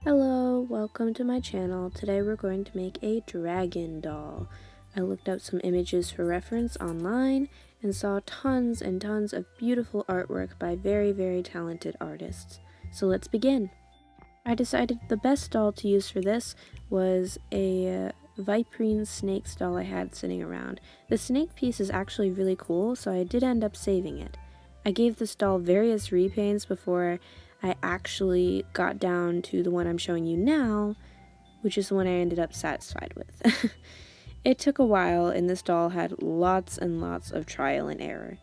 Hello, welcome to my channel. Today we're going to make a dragon doll. I looked up some images for reference online and saw tons and tons of beautiful artwork by very talented artists. So let's begin. I decided the best doll to use for this was a viperine snake doll I had sitting around. The snake piece is actually really cool, so I did end up saving it. I gave this doll various repaints before I actually got down to the one I'm showing you now, which is the one I ended up satisfied with. It took a while, and this doll had lots and lots of trial and error.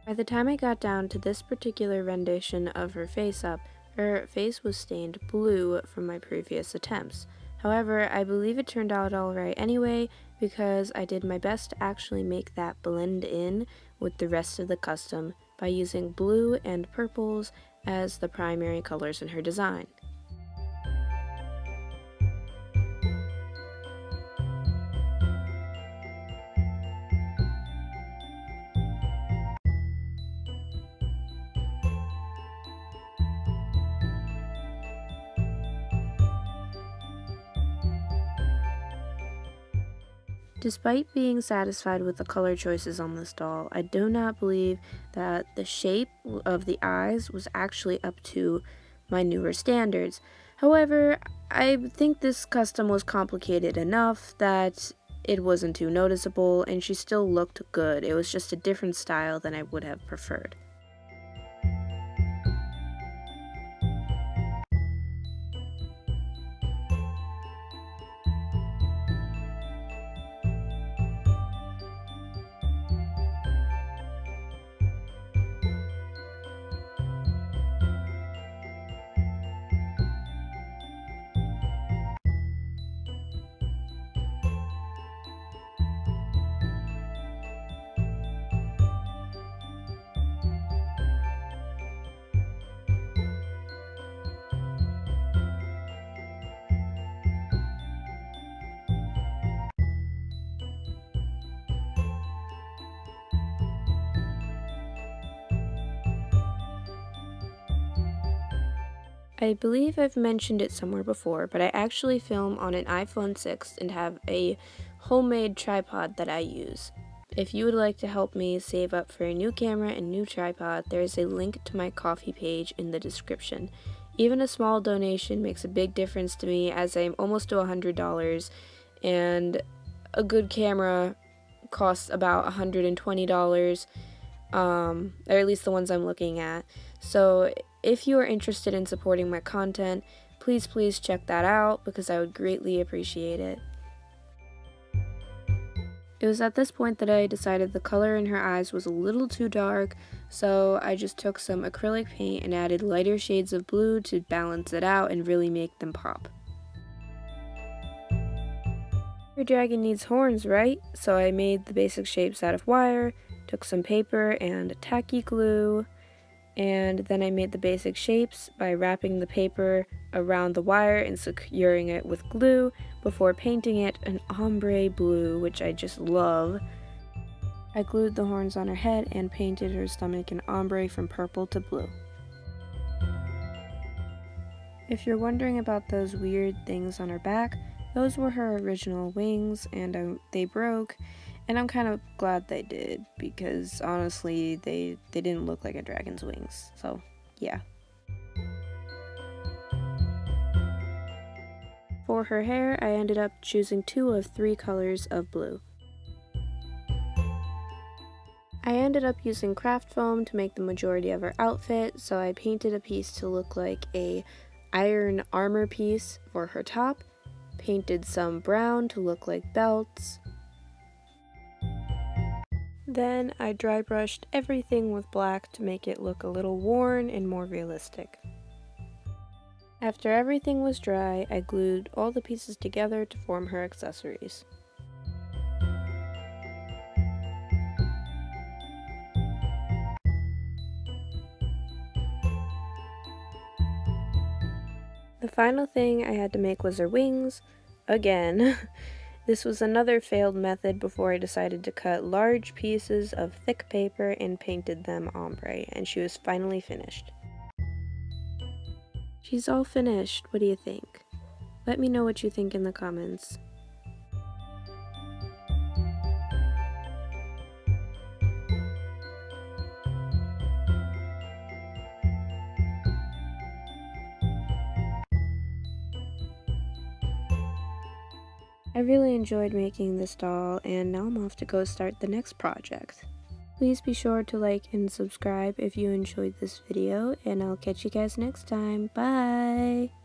By the time I got down to this particular rendition of her face-up, her face was stained blue from my previous attempts. However, I believe it turned out alright anyway, because I did my best to actually make that blend in with the rest of the custom by using blue and purples as the primary colors in her design. Despite being satisfied with the color choices on this doll, I do not believe that the shape of the eyes was actually up to my newer standards. However, I think this custom was complicated enough that it wasn't too noticeable and she still looked good. It was just a different style than I would have preferred. I believe I've mentioned it somewhere before, but I actually film on an iPhone 6 and have a homemade tripod that I use. If you would like to help me save up for a new camera and new tripod, there is a link to my Ko-fi page in the description. Even a small donation makes a big difference to me, as I'm almost to $100 and a good camera costs about $120, or at least the ones I'm looking at. So if you are interested in supporting my content, please check that out because I would greatly appreciate it. It was at this point that I decided the color in her eyes was a little too dark, so I just took some acrylic paint and added lighter shades of blue to balance it out and really make them pop. Your dragon needs horns, right? So I made the basic shapes out of wire, took some paper and tacky glue, and then I made the basic shapes by wrapping the paper around the wire and securing it with glue before painting it an ombre blue, which I just love. I glued the horns on her head and painted her stomach an ombre from purple to blue. If you're wondering about those weird things on her back, those were her original wings, and they broke, and I'm kind of glad they did, because honestly, they didn't look like a dragon's wings, so yeah. For her hair, I ended up choosing 2 of 3 colors of blue. I ended up using craft foam to make the majority of her outfit, so I painted a piece to look like a iron armor piece for her top, painted some brown to look like belts. Then I dry brushed everything with black to make it look a little worn and more realistic. After everything was dry, I glued all the pieces together to form her accessories. The final thing I had to make was her wings, again. This was another failed method before I decided to cut large pieces of thick paper and painted them ombre, and she was finally finished. She's all finished, what do you think? Let me know what you think in the comments. I really enjoyed making this doll, and now I'm off to go start the next project. Please be sure to like and subscribe if you enjoyed this video, and I'll catch you guys next time. Bye!